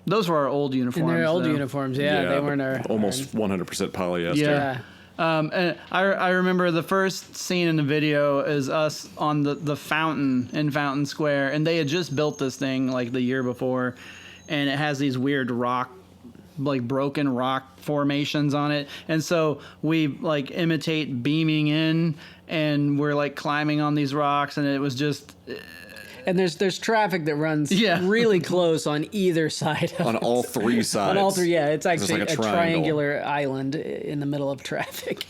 those were our old uniforms. And they're old uniforms, they weren't our almost 100% polyester. Yeah. And I remember the first scene in the video is us on the fountain in Fountain Square, and they had just built this thing the year before, and it has these weird rock like broken rock formations on it. And so we like imitate beaming in, and we're like climbing on these rocks, and it was just... And there's traffic that runs really close on either side. On all three sides. On all three, yeah. It's actually like a triangular island in the middle of traffic.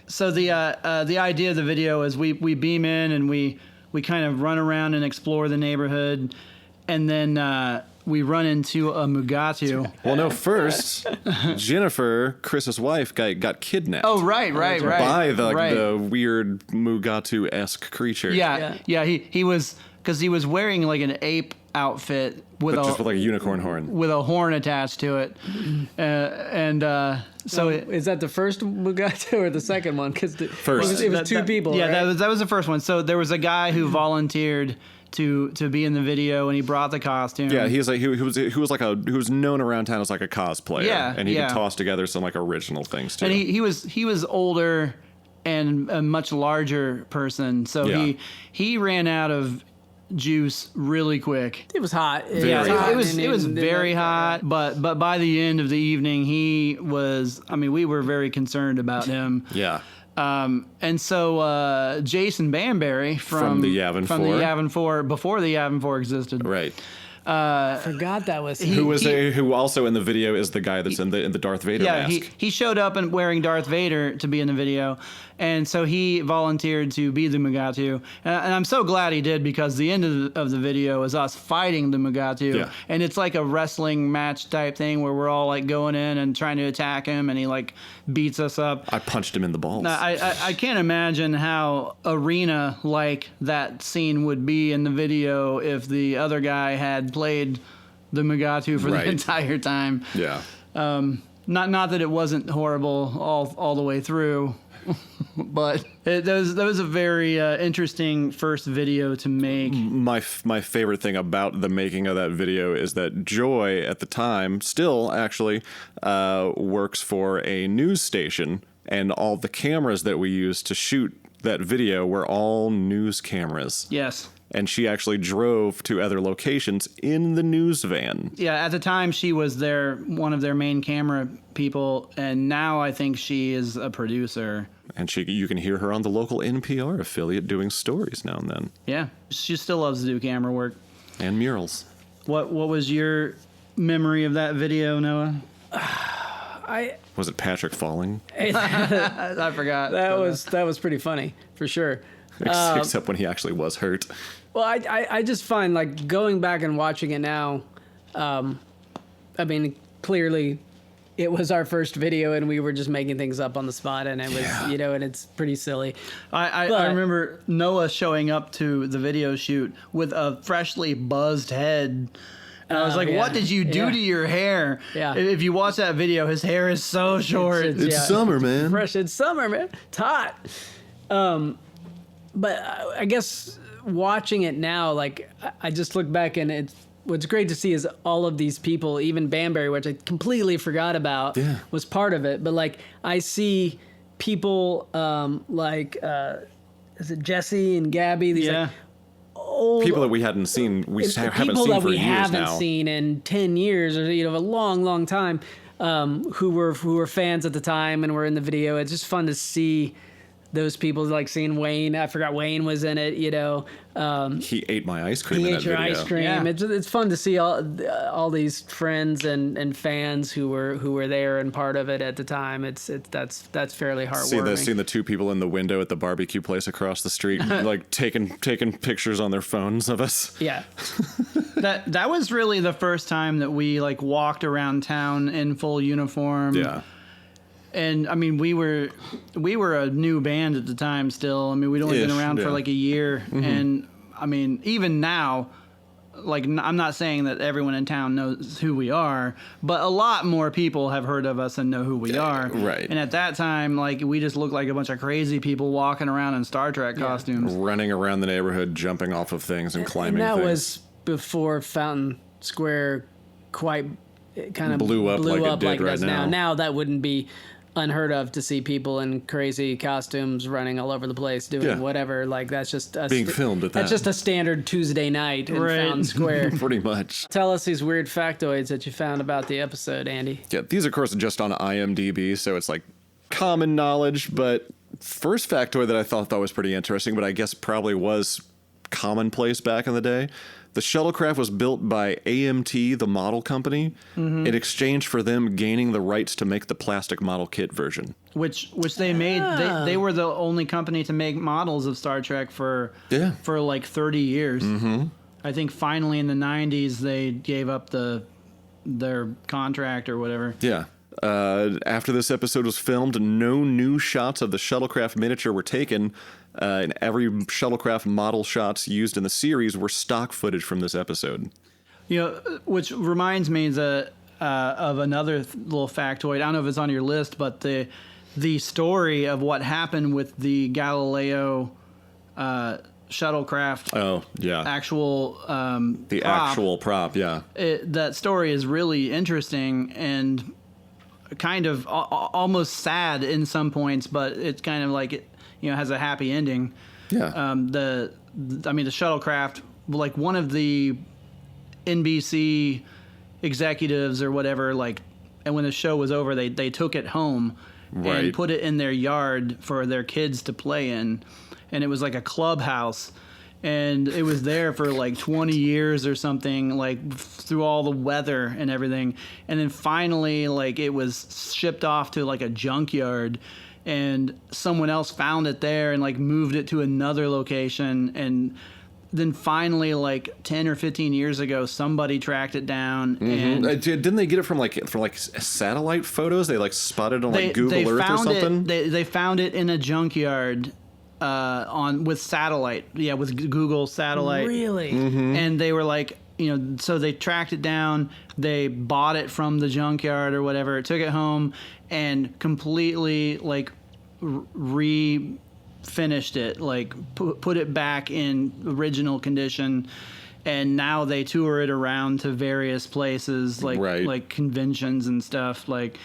So the idea of the video is we beam in and we kind of run around and explore the neighborhood, and then we run into a Mugatu. Well, no, first, Jennifer, Chris's wife, got kidnapped. Oh, right. By the weird Mugatu-esque creature. Yeah. He was... Because he was wearing like an ape outfit with like a unicorn horn, with a horn attached to it, so is that the first Mugatu or the second one? Because it was two people. Yeah, right? that was the first one. So there was a guy who volunteered to be in the video, and he brought the costume. Yeah, he was known around town as like a cosplayer. Yeah, and he could toss together some like original things too. And he was older and a much larger person, so he ran out of juice really quick. It was hot. It was very hot, but by the end of the evening, we were very concerned about him. Yeah. And so Jason Banbury from the Yavin 4 before the Yavin 4 existed. Right. I forgot that was who also in the video is the guy that's in the Darth Vader mask. Yeah, he showed up and wearing Darth Vader to be in the video, and so he volunteered to be the Mugatu, and I'm so glad he did, because the end of the video is us fighting the Mugatu, and it's like a wrestling match type thing where we're all like going in and trying to attack him, and he like beats us up. I punched him in the balls. Now, I can't imagine how arena like that scene would be in the video if the other guy had played the Mugatu for the entire time. Yeah. Not that it wasn't horrible all the way through, but that was a very interesting first video to make. My favorite thing about the making of that video is that Joy at the time still actually works for a news station, and all the cameras that we used to shoot that video were all news cameras. Yes. And she actually drove to other locations in the news van. Yeah, at the time she was one of their main camera people, and now I think she is a producer. And you can hear her on the local NPR affiliate doing stories now and then. Yeah, she still loves to do camera work. And murals. What was your memory of that video, Noah? Was it Patrick falling? I forgot. That was pretty funny, for sure. Except when he actually was hurt. Well, I just find, like, going back and watching it now, I mean, clearly it was our first video and we were just making things up on the spot, and it was, and it's pretty silly. I remember Noah showing up to the video shoot with a freshly buzzed head. And I was like, what did you do to your hair? Yeah. If you watch that video, his hair is so short. It's summer, man. Fresh. It's summer, man. It's hot. But I guess watching it now, like, I just look back, and what's great to see is all of these people, even Banbury, which I completely forgot about, was part of it. But, like, I see people is it Jesse and Gabby? These like old people that we hadn't seen. Haven't seen for years now. People that we haven't seen in 10 years, or a long, long time, who were fans at the time and were in the video. It's just fun to see those people, like seeing Wayne. I forgot Wayne was in it. He ate my ice cream. He ate your ice cream. Yeah. It's fun to see all these friends and fans who were there and part of it at the time. That's fairly heartwarming. Seeing the two people in the window at the barbecue place across the street, like taking pictures on their phones of us. Yeah. that was really the first time that we like walked around town in full uniform. Yeah. And I mean, we were a new band at the time still. I mean, we'd only been around for like a year. Mm-hmm. And I mean, even now, like, I'm not saying that everyone in town knows who we are, but a lot more people have heard of us and know who we are. Right. And at that time, like, we just looked like a bunch of crazy people walking around in Star Trek costumes. Running around the neighborhood, jumping off of things and climbing things. And that was before Fountain Square quite kind of blew up like it does right now. Now that wouldn't be unheard of to see people in crazy costumes running all over the place doing whatever. Like that's just being filmed at that. That's just a standard Tuesday night in Fountain Square. Pretty much. Tell us these weird factoids that you found about the episode, Andy. Yeah, these of course are just on IMDb, so it's like common knowledge. But first factoid that I thought was pretty interesting, but I guess probably was commonplace back in the day. The shuttlecraft was built by AMT, the model company, in exchange for them gaining the rights to make the plastic model kit version. Which they made. They were the only company to make models of Star Trek for like 30 years. Mm-hmm. I think finally in the 90s they gave up their contract or whatever. Yeah. After this episode was filmed, no new shots of the shuttlecraft miniature were taken, and every shuttlecraft model shots used in the series were stock footage from this episode. You know, which reminds me of another little factoid. I don't know if it's on your list, but the story of what happened with the Galileo shuttlecraft. Oh, yeah. Actual the prop. Actual prop, yeah. That story is really interesting and kind of almost sad in some points, but it's kind of like it, has a happy ending. Yeah. The shuttlecraft, like one of the NBC executives or whatever, like, and when the show was over, they took it home and put it in their yard for their kids to play in, and it was like a clubhouse. And it was there for like 20 years or something, like through all the weather and everything. And then finally, like it was shipped off to like a junkyard, and someone else found it there and like moved it to another location. And then finally, like 10 or 15 years ago, somebody tracked it down. And didn't they get it from satellite photos? They like spotted on like Google Earth or something? They found it in a junkyard. With satellite, with Google satellite. Really? Mm-hmm. And they were like, so they tracked it down, they bought it from the junkyard or whatever, took it home, and completely like refinished it, like put it back in original condition. And now they tour it around to various places, like conventions and stuff. Like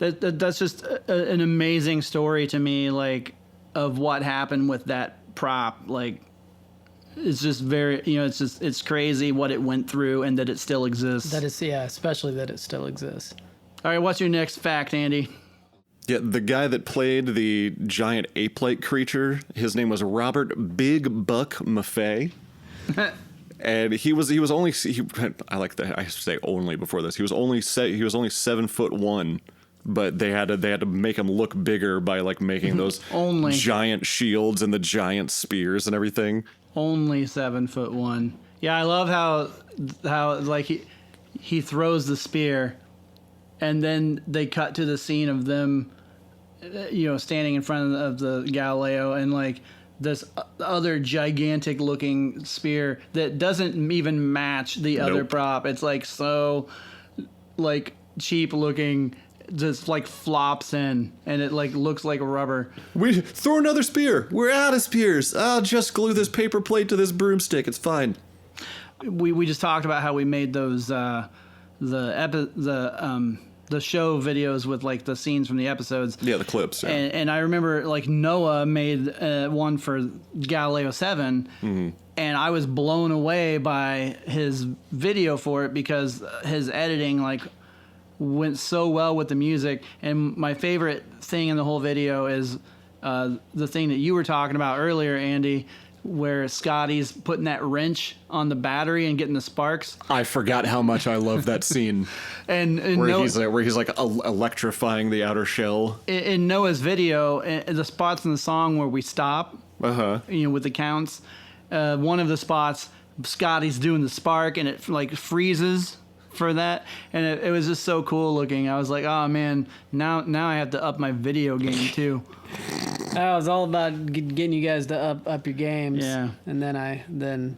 that's just an amazing story to me, like, of what happened with that prop. Like, it's just very, it's crazy what it went through and that it still exists. That is, especially that it still exists. All right, what's your next fact, Andy? Yeah, the guy that played the giant ape-like creature, his name was Robert Big Buck Maffei. And he was only, I like that, I say only before this, he was only 7'1". But they had to make him look bigger by like making those giant shields and the giant spears and everything. Only 7'1". Yeah, I love how like he throws the spear, and then they cut to the scene of them, standing in front of the Galileo, and like this other gigantic looking spear that doesn't even match the other prop. It's like so like cheap looking. Just like flops in, and it like looks like rubber. We throw another spear. We're out of spears. I'll just glue this paper plate to this broomstick. It's fine. We just talked about how we made those the show videos with like the scenes from the episodes. Yeah, the clips. Yeah. And I remember like Noah made one for Galileo 7, and I was blown away by his video for it because his editing like went so well with the music. And my favorite thing in the whole video is the thing that you were talking about earlier, Andy, where Scotty's putting that wrench on the battery and getting the sparks. I forgot how much I love that scene. and where he's like electrifying the outer shell. In Noah's video, the spots in the song where we stop, with the counts, one of the spots, Scotty's doing the spark, and it like freezes for that, and it was just so cool looking. I was like, oh man, now I have to up my video game too. I was all about getting you guys to up your games. Yeah. And then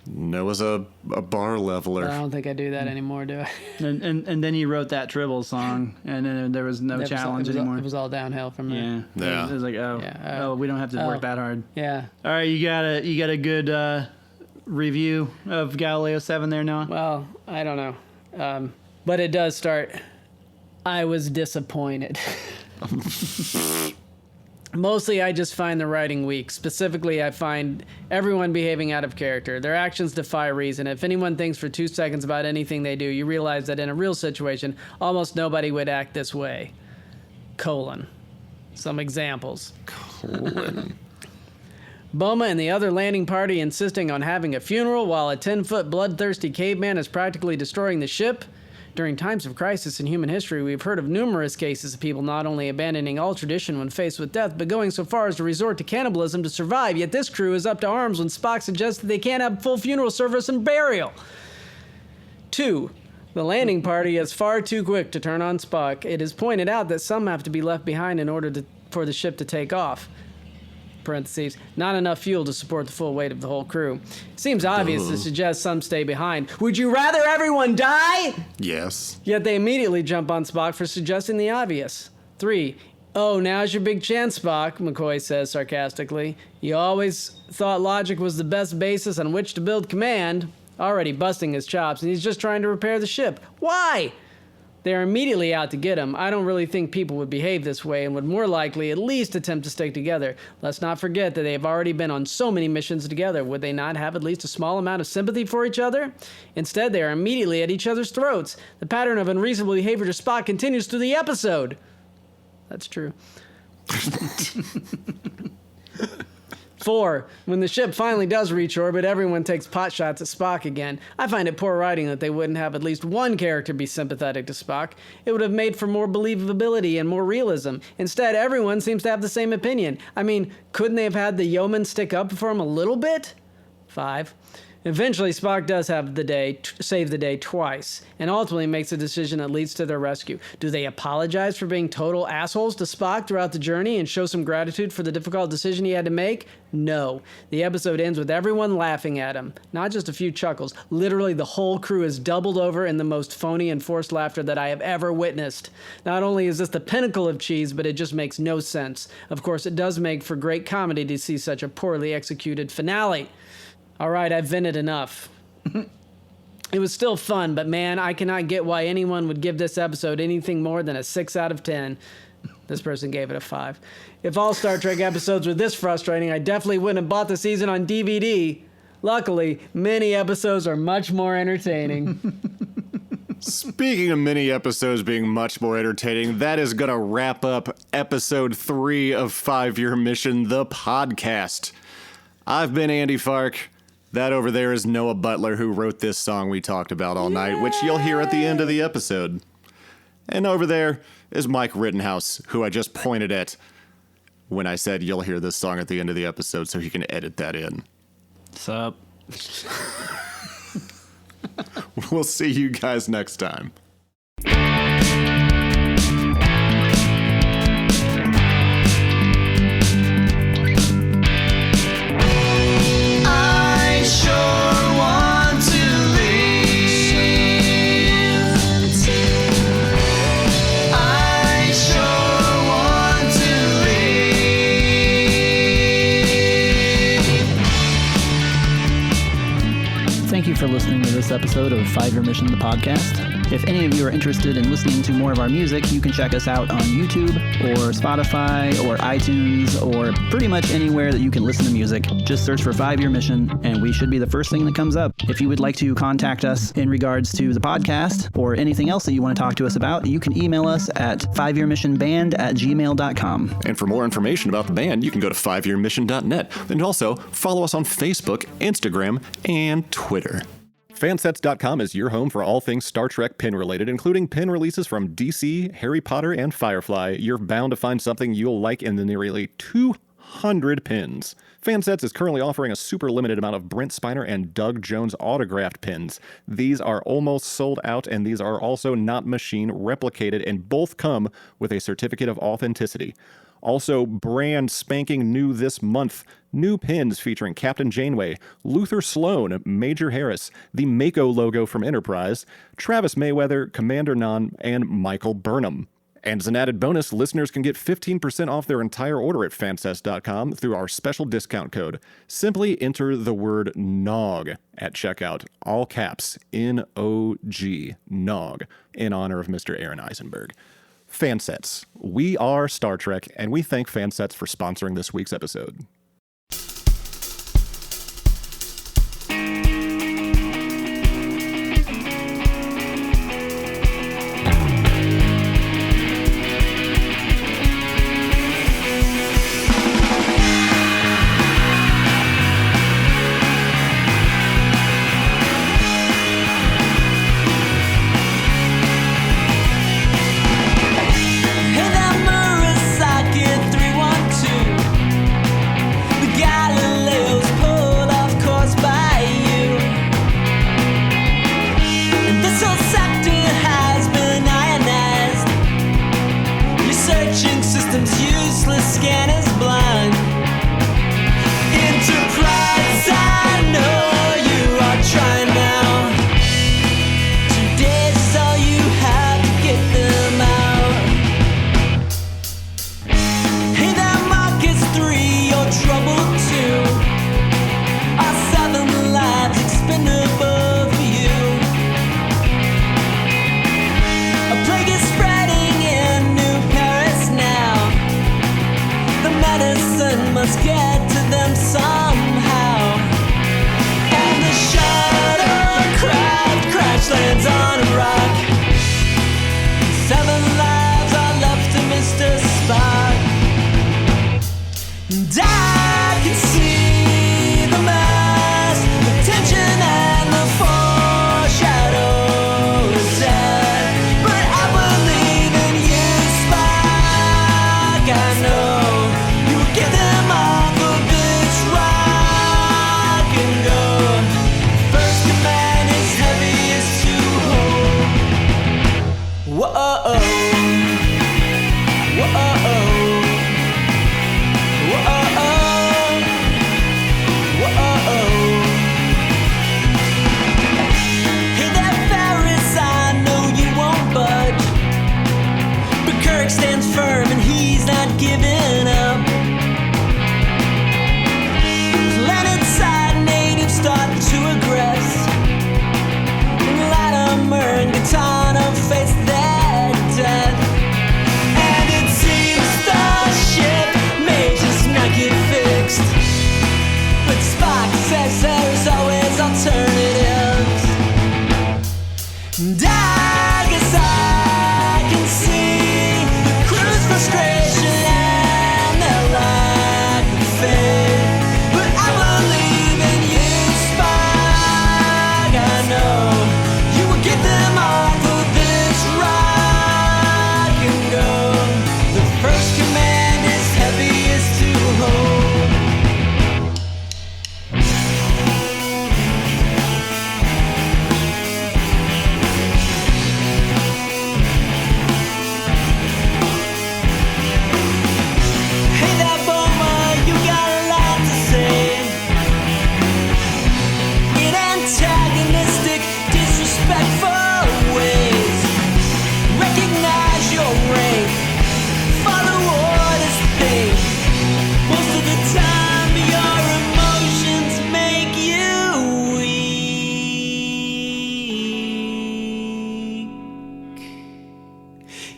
Noah's a bar leveler. I don't think I do that anymore, do I? And then he wrote that Tribble song, and then there was no challenge anymore. It was all downhill from there. Yeah. It was like, we don't have to work that hard. Yeah. All right, you got a good review of Galileo 7 there, Noah? Well, I don't know. But it does start, I was disappointed. Mostly, I just find the writing weak. Specifically, I find everyone behaving out of character. Their actions defy reason. If anyone thinks for 2 seconds about anything they do, you realize that in a real situation, almost nobody would act this way. Some examples. Boma and the other landing party insisting on having a funeral while a 10-foot bloodthirsty caveman is practically destroying the ship. During times of crisis in human history, we've heard of numerous cases of people not only abandoning all tradition when faced with death, but going so far as to resort to cannibalism to survive. Yet this crew is up to arms when Spock suggests that they can't have full funeral service and burial. 2. The landing party is far too quick to turn on Spock. It is pointed out that some have to be left behind in order for the ship to take off. Parentheses, not enough fuel to support the full weight of the whole crew. Seems obvious to suggest some stay behind. Would you rather everyone die? Yes. Yet they immediately jump on Spock for suggesting the obvious. 3. Oh, now's your big chance, Spock, McCoy says sarcastically. You always thought logic was the best basis on which to build command. Already busting his chops, and he's just trying to repair the ship. Why? They're immediately out to get him. I don't really think people would behave this way and would more likely at least attempt to stick together. Let's not forget that they have already been on so many missions together. Would they not have at least a small amount of sympathy for each other? Instead, they are immediately at each other's throats. The pattern of unreasonable behavior to Spock continues through the episode. That's true. 4. When the ship finally does reach orbit, everyone takes pot shots at Spock again. I find it poor writing that they wouldn't have at least one character be sympathetic to Spock. It would have made for more believability and more realism. Instead, everyone seems to have the same opinion. I mean, couldn't they have had the yeoman stick up for him a little bit? 5. Eventually, Spock does have save the day twice, and ultimately makes a decision that leads to their rescue. Do they apologize for being total assholes to Spock throughout the journey and show some gratitude for the difficult decision he had to make? No. The episode ends with everyone laughing at him. Not just a few chuckles. Literally, the whole crew is doubled over in the most phony and forced laughter that I have ever witnessed. Not only is this the pinnacle of cheese, but it just makes no sense. Of course, it does make for great comedy to see such a poorly executed finale. All right, I've vented enough. It was still fun, but man, I cannot get why anyone would give this episode anything more than a 6 out of 10. This person gave it a 5. If all Star Trek episodes were this frustrating, I definitely wouldn't have bought the season on DVD. Luckily, many episodes are much more entertaining. Speaking of mini episodes being much more entertaining, that is going to wrap up episode 3 of 5-Year Mission, the podcast. I've been Andy Fark. That over there is Noah Butler, who wrote this song we talked about all night, which you'll hear at the end of the episode. And over there is Mike Rittenhouse, who I just pointed at when I said you'll hear this song at the end of the episode, so he can edit that in. Sup? We'll see you guys next time. Thank you for listening to this episode of 5-Year Mission, the podcast. If any of you are interested in listening to more of our music, you can check us out on YouTube or Spotify or iTunes or pretty much anywhere that you can listen to music. Just search for 5-Year Mission and we should be the first thing that comes up. If you would like to contact us in regards to the podcast or anything else that you want to talk to us about, you can email us at 5yearmissionband@gmail.com. And for more information about the band, you can go to 5yearmission.net and also follow us on Facebook, Instagram, and Twitter. Fansets.com is your home for all things Star Trek pin-related, including pin releases from DC, Harry Potter, and Firefly. You're bound to find something you'll like in the nearly 200 pins. Fansets is currently offering a super limited amount of Brent Spiner and Doug Jones autographed pins. These are almost sold out, and these are also not machine replicated, and both come with a certificate of authenticity. Also, brand spanking new this month, new pins featuring Captain Janeway, Luther Sloan, Major Harris, the Mako logo from Enterprise, Travis Mayweather, Commander Nhan, and Michael Burnham. And as an added bonus, listeners can get 15% off their entire order at fansets.com through our special discount code. Simply enter the word NOG at checkout, all caps, N-O-G, NOG, in honor of Mr. Aaron Eisenberg. Fansets. We are Star Trek, and we thank Fansets for sponsoring this week's episode.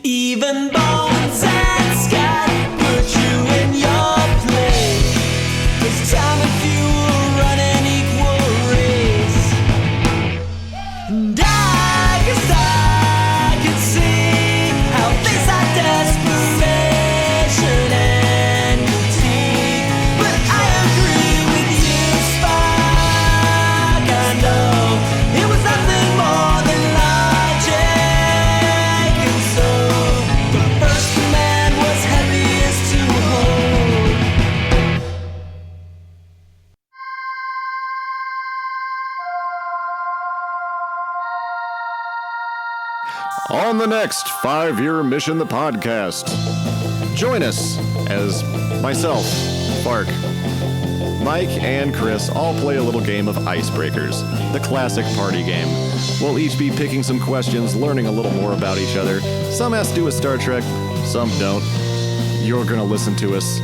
Even bones and sky put you in your place. This time if you will run an equal race. And I guess I can see how things like desperation and fatigue. But I agree with you, Fark. I know it was nothing more than logic. And so the first command was heaviest to hold. On the next 5-Year Mission, the podcast, join us as myself, Fark, Mike, and Chris all play a little game of Icebreakers, the classic party game. We'll each be picking some questions, learning a little more about each other. Some has to do with Star Trek, some don't. You're going to listen to us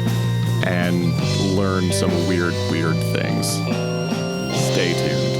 and learn some weird things. Stay tuned.